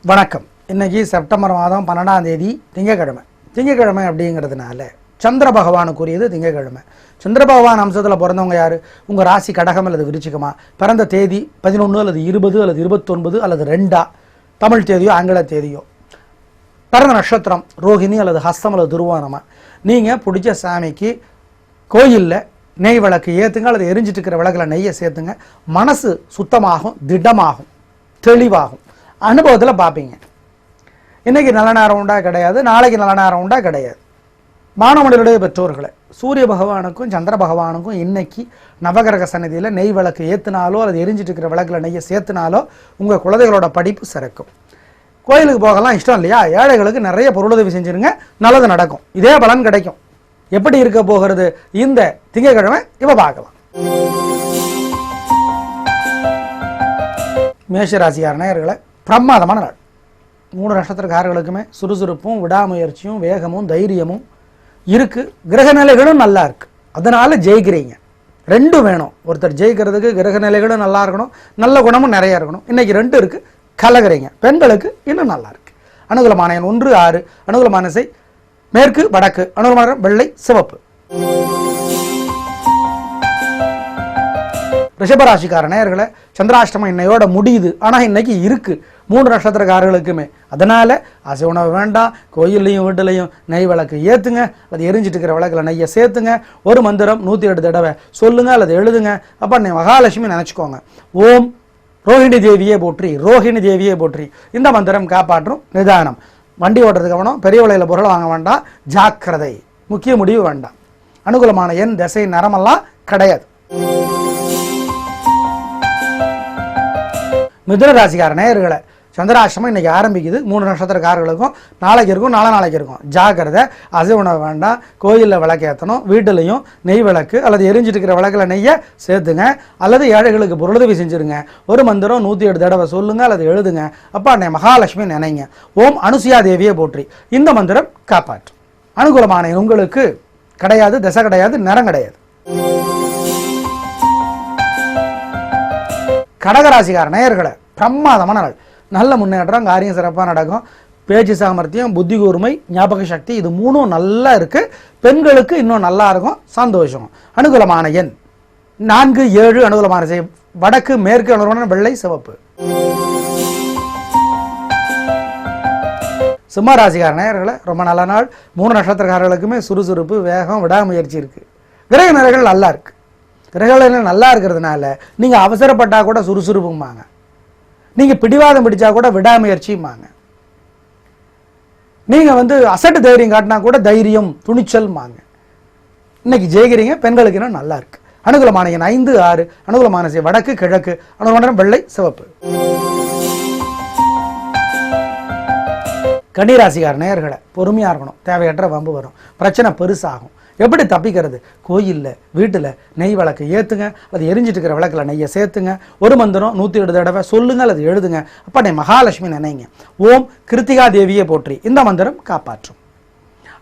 வணக்கம். இன்னைக்கு செப்டம்பர் மாதம் 12ஆம் தேதி திங்கக்கிழமை. திங்கக்கிழமை அப்படிங்கிறதுனால சந்திர பகவானுக்குரியது திங்கக்கிழமை. சந்திர பகவான் அம்சத்தில் பிறந்தவங்க யார்? உங்கள் ராசி கடகம் அல்லது விருச்சிகமா, பிறந்த தேதி 11 அல்லது 20 அல்லது 29 அல்லது 2 தமிழ் தேதியோ ஆங்கில தேதியோ, பிறந்த நட்சத்திரம் ரோஹிணி அல்லது ஹஸ்தம் அல்லது துருவானமா. நீங்கள் பிடிச்ச சாமிக்கு கோயிலில் நெய் விளக்கு ஏற்றுங்க அல்லது எரிஞ்சிட்டு இருக்கிற விளக்கில் நெய்யை சேர்த்துங்க. மனசு சுத்தமாகும், திடமாகும், தெளிவாகும். அனுபவத்தில் பார்ப்பீங்க. இன்றைக்கி நல்ல நேரம் உண்டா? கிடையாது. நாளைக்கு நல்ல நேரம் உண்டா? கிடையாது. மாணவர்களுடைய பெற்றோர்களை சூரிய பகவானுக்கும் சந்திர பகவானுக்கும் இன்னைக்கு நவகிரக சன்னதியில் நெய் விளக்கு ஏற்றினாலோ அல்லது எரிஞ்சிட்டு இருக்கிற விளக்கில் நெய்யை சேர்த்தினாலோ உங்கள் குழந்தைகளோட படிப்பு சிறக்கும். கோயிலுக்கு போகலாம் இஷ்டம் இல்லையா? ஏழைகளுக்கு நிறைய பொருளுதவி செஞ்சுருங்க, நல்லது நடக்கும். இதே பலன் கிடைக்கும். எப்படி இருக்க போகிறது இந்த திங்கட்கிழமை இப்போ பார்க்கலாம். மேஷராசியார் நேயர்களை பிரமாதமான நாள். 3 நட்சத்திரக்காரர்களுக்குமே சுறுசுறுப்பும் விடாமுயற்சியும் வேகமும் தைரியமும் இருக்குது. கிரக நிலைகளும் நல்லா இருக்குது. அதனால் ஜெயிக்கிறீங்க. ரெண்டும் வேணும். ஒருத்தர் ஜெயிக்கிறதுக்கு கிரக நிலைகளும் நல்லா இருக்கணும், நல்ல குணமும் நிறையா இருக்கணும். இன்றைக்கி 2 இருக்குது, கலகிறீங்க. பெண்களுக்கு இன்னும் நல்லா இருக்குது. அனுகூலமான எண் 1, 6. அனுகூலமான திசை மேற்கு வடக்கு. அனுகூலமான வெள்ளை சிவப்பு. ரிஷபராசிக்கார நேயர்களை சந்திராஷ்டமம் இன்னையோட முடியுது. ஆனால் இன்னைக்கு இருக்குது 3 நட்சத்திரக்காரர்களுக்குமே. அதனால் அசை உணவு வேண்டாம். கோயில்லையும் வீட்டிலையும் நெய் விளக்கு ஏற்றுங்க, அது எரிஞ்சிட்டு இருக்கிற விளக்கில் நெய்யை சேர்த்துங்க. ஒரு மந்திரம் 108 தடவை சொல்லுங்க அல்லது எழுதுங்க. அப்போ நீ மகாலட்சுமி நினச்சிக்கோங்க. ஓம் ரோஹிணி தேவியே போற்றி, ரோஹிணி தேவியே போற்றி. இந்த மந்திரம் காப்பாற்றும். நிதானம். வண்டி ஓட்டுறதுக்கு கவனம். பெரிய விலையில் பொருளை வாங்க வேண்டாம். ஜாக்கிரதை. முக்கிய முடிவு வேண்டாம். அனுகூலமான எண் திசை நரமெல்லாம் கிடையாது. மிதுன ராசிக்கார நேயர்களை சந்திராஷ்டமம் இன்னைக்கு ஆரம்பிக்குது. 3 நட்சத்திரக்காரர்களுக்கும் நாளைக்கு இருக்கும், நாளைக்கு இருக்கும். ஜாக்கிரதை. அசை உணவு வேண்டாம். கோயிலில் விளக்கேற்றணும். வீட்டிலையும் நெய் விளக்கு அல்லது எரிஞ்சிட்டு இருக்கிற விளக்கில் நெய்யை சேர்த்துங்க அல்லது ஏழைகளுக்கு பொருளுதவி செஞ்சுருங்க. ஒரு மந்திரம் 108 தடவை சொல்லுங்க அல்லது எழுதுங்க. அப்போ அன்னை மகாலட்சுமி நினைங்க. ஓம் அனுசுயா தேவியை போற்றி. இந்த மந்திரம் காப்பாற்றும். அனுகூலமான உங்களுக்கு கிடையாது, திசை கிடையாது, நிறம் கிடையாது. கடகராசிக்கார நேயர்களை பிரமாதமான நாள். நல்ல முன்னேற்றம், காரியம் சிறப்பாக நடக்கும். பேச்சு சாமர்த்தியம், புத்தி கூர்மை, ஞாபக சக்தி, இது 3 நல்லா இருக்குது. பெண்களுக்கு இன்னும் நல்லா இருக்கும். சந்தோஷம். அனுகூலமான எண் 4, 7. அனுகூலமான திசை வடக்கு மேற்கு. அனுகூலமான வெள்ளை சிவப்பு. சிம்மராசிக்கார நேயர்களை ரொம்ப நல்ல நாள். 3 நட்சத்திரக்காரர்களுக்குமே சுறுசுறுப்பு வேகம் விடாமுயற்சி இருக்குது. கிரக நிலைகள் நல்லா இருக்குது. கிரகநிலைகள் நல்லா இருக்கிறதுனால நீங்கள் அவசரப்பட்டால் கூட சுறுசுறுப்புமாங்க. நீங்கள் பிடிவாதம் பிடிச்சா கூட விடாமுயற்சியுமாங்க. நீங்கள் அசட்டு தைரியம் காட்டினா கூட தைரியம் துணிச்சல்மாங்க. இன்னைக்கு ஜெயிக்கிறீங்க. பெண்களுக்கு இன்னும் நல்லா இருக்கு. அனுகூலமான எண் 5, 6. அனுகூலமான திசை வடக்கு கிழக்கு. அனுகூலமான வெள்ளை சிவப்பு. கன்னிராசிக்கார நேயர்களை பொறுமையாக இருக்கணும். தேவையற்ற வம்பு வரும். பிரச்சனை பெருசாகும். எப்படி தப்பிக்கிறது? கோயிலில் வீட்டில் நெய் விளக்கு ஏற்றுங்க, அது எரிஞ்சிட்டு இருக்கிற விளக்கில் நெய்யை சேர்த்துங்க. ஒரு மந்திரம் 108 தடவை சொல்லுங்க அல்லது எழுதுங்க. அப்போ நீ மகாலட்சுமி நினைங்க. ஓம் கிருத்திகா தேவியை போற்றி. இந்த மந்திரம் காப்பாற்றும்.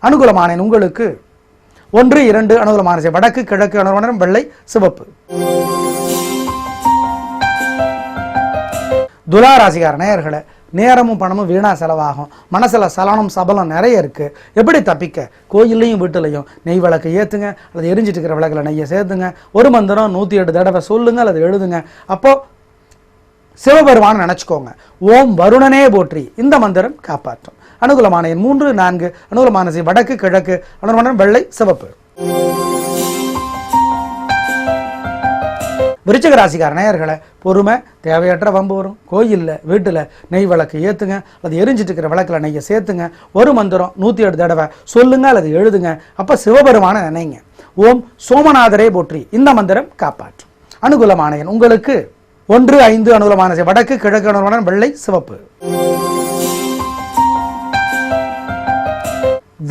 அனுகூலமான உங்களுக்கு 1, 2. அனுகூலமான வடக்கு கிழக்கு. அனுகூலமான வெள்ளை சிவப்பு. துலா ராசிக்கார நேயர்களை நேரமும் பணமும் வீணாக செலவாகும். மனசில் சலனம் சபலம் நிறைய இருக்குது. எப்படி தப்பிக்க? கோயிலையும் வீட்டிலையும் நெய் விளக்கு ஏற்றுங்க அல்லது எரிஞ்சிட்டு இருக்கிற விளக்கில் நெய்யை சேர்த்துங்க. ஒரு மந்திரம் 108 தடவை சொல்லுங்க அல்லது எழுதுங்க. அப்போது சிவபெருமான் நினச்சிக்கோங்க. ஓம் வருணனே போற்றி. இந்த மந்திரம் காப்பாற்றும். அனுகூலமான எண் 3, 4. அனுகூலமான திசை வடக்கு கிழக்கு. அனுகூலமான வெள்ளை சிவப்பு. விருச்சிக ராசிக்கார நேயர்களை பொறுமை, தேவையற்ற வம்பு வரும். கோயிலில் வீட்டில் நெய் விளக்கு ஏற்றுங்க, அது எரிஞ்சிட்டு இருக்கிற விளக்கில் நெய்யை சேர்த்துங்க. ஒரு மந்திரம் 108 தடவை சொல்லுங்க அல்லது எழுதுங்க. அப்போ சிவபெருமான நினைங்க. ஓம் சோமநாதரே போற்றி. இந்த மந்திரம் காப்பாற்றும். அனுகூலமான எண் உங்களுக்கு 1, 5. அனுகூலமான திசை வடக்கு கிழக்கு. அனுகூலமான வெள்ளை சிவப்பு.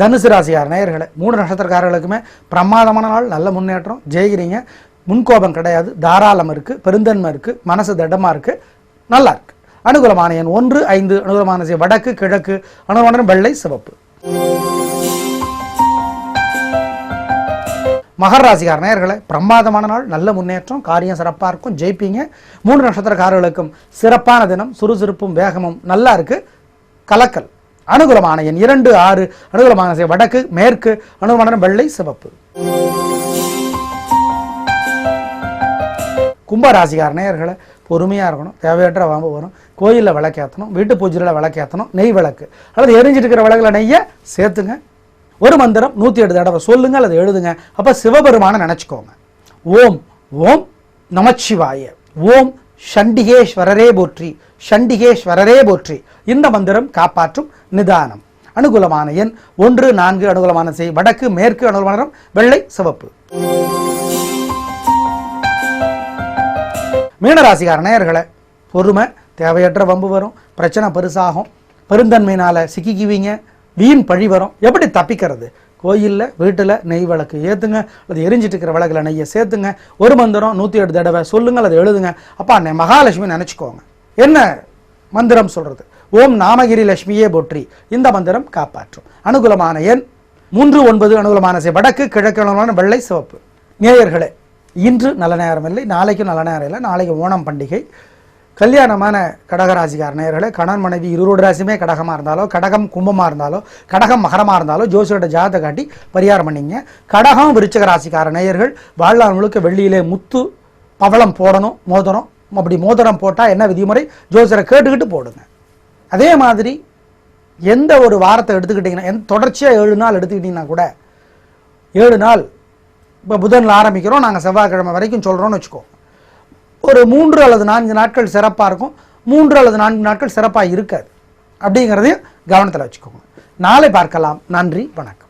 தனுசு ராசியார் நேயர்களை 3 நட்சத்திரக்காரர்களுக்குமே பிரமாதமான நாள். நல்ல முன்னேற்றம். ஜெயிக்கிறீங்க. முன்கோபம் கிடையாது. தாராளம் இருக்குது. பெருந்தன்மை இருக்குது. மனசு திடமாக இருக்குது. நல்லா இருக்கு. அனுகூலமான எண் 1, 5. அனுகூலமான திசை வடக்கு கிழக்கு. அனுகூலமான வெள்ளை சிவப்பு. மகர ராசிக்கார நேயர்களே, பிரமாதமான நாள், நல்ல முன்னேற்றம், காரியம் சிறப்பாக இருக்கும், ஜெயிப்பீங்க. 3 நட்சத்திரக்காரர்களுக்கும் சிறப்பான தினம், சுறுசுறுப்பும் வேகமும் நல்லா இருக்கு. கலக்கல். அனுகூலமான எண் 2, 6. அனுகூலமான திசை வடக்கு, மேற்கு. அனுகூலமான வெள்ளை, சிவப்பு. கும்பராசிக்கார நேயர்களை பொறுமையாக இருக்கணும். தேவையற்ற வம்பு வரும். கோயிலில் விளக்கேற்றணும், வீட்டு பூஜையில் விளக்கேற்றணும். நெய் விளக்கு அல்லது எரிஞ்சிட்டு இருக்கிற விளக்குல நெய்யை சேர்த்துங்க. ஒரு மந்திரம் 108 தடவை சொல்லுங்க அல்லது எழுதுங்க. அப்போ சிவபெருமானை நினச்சிக்கோங்க. ஓம் ஓம் நமச்சிவாய, ஓம் சண்டிகேஸ்வரரே போற்றி, சண்டிகேஸ்வரரே போற்றி. இந்த மந்திரம் காப்பாற்றும் நிதானம். அனுகூலமான எண் 1, 4. அனுகூலமான திசை வடக்கு, மேற்கு. அனுகூலமான வெள்ளை, சிவப்பு. மீனராசிக்கார நேயர்களை பொறுமை, தேவையற்ற வம்பு வரும், பிரச்சனை பெருசாகும், பெருந்தன்மையினால சிக்கிக்குவீங்க, வீண் பழி வரும். எப்படி தப்பிக்கிறது? கோயிலில் வீட்டில் நெய் விளக்கு ஏற்றுங்க அல்லது எரிஞ்சிட்டு இருக்கிற விளக்குல நெய்யை சேர்த்துங்க. ஒரு மந்திரம் 108 தடவை சொல்லுங்க அல்லது எழுதுங்க. அப்பா மகாலட்சுமி நினச்சிக்கோங்க. என்ன மந்திரம் சொல்கிறது? ஓம் நாமகிரி லட்சுமியே போற்றி. இந்த மந்திரம் காப்பாற்றும். அனுகூலமான எண் 3, 9. அனுகூலமான திசை வடக்கு, கிழக்கு. அனுகூலமான வெள்ளை, சிவப்பு. நேயர்களே, இன்று நல்ல நேரம் இல்லை, நாளைக்கும் நல்ல நேரம் இல்லை. நாளைக்கு ஓணம் பண்டிகை. கல்யாணமான கடகராசிக்கார நேயர்களே, கணவன் மனைவி இருவரோட ராசியுமே கடகமாக இருந்தாலோ, கடகம் கும்பமாக இருந்தாலோ, கடகம் மகரமாக இருந்தாலோ ஜோசியோட ஜாதகத்தை காட்டி பரிகாரம் பண்ணிங்க. கடகம் விருச்சிக ராசிக்கார நேயர்கள் வாழ்நாள் முழுக்க வெள்ளியிலே முத்து பவளம் போடணும், மோதிரம். அப்படி மோதிரம் போட்டால் என்ன விதிமுறை ஜோசியரை கேட்டுக்கிட்டு போடுங்க. அதே மாதிரி எந்த ஒரு வாரத்தை எடுத்துக்கிட்டிங்கன்னா, தொடர்ச்சியாக 7 நாள் எடுத்துக்கிட்டிங்கன்னா கூட 7 நாள், இப்போ புதனில் ஆரம்பிக்கிறோம், நாங்கள் செவ்வாய்க்கிழமை வரைக்கும் சொல்கிறோன்னு வச்சுக்கோ. ஒரு 3 அல்லது 4 நாட்கள் சிறப்பாக இருக்கும், 3 அல்லது 4 நாட்கள் சிறப்பாக இருக்காது. அப்படிங்கிறதையும் கவனத்தில் வச்சுக்கோங்க. நாளை பார்க்கலாம். நன்றி, வணக்கம்.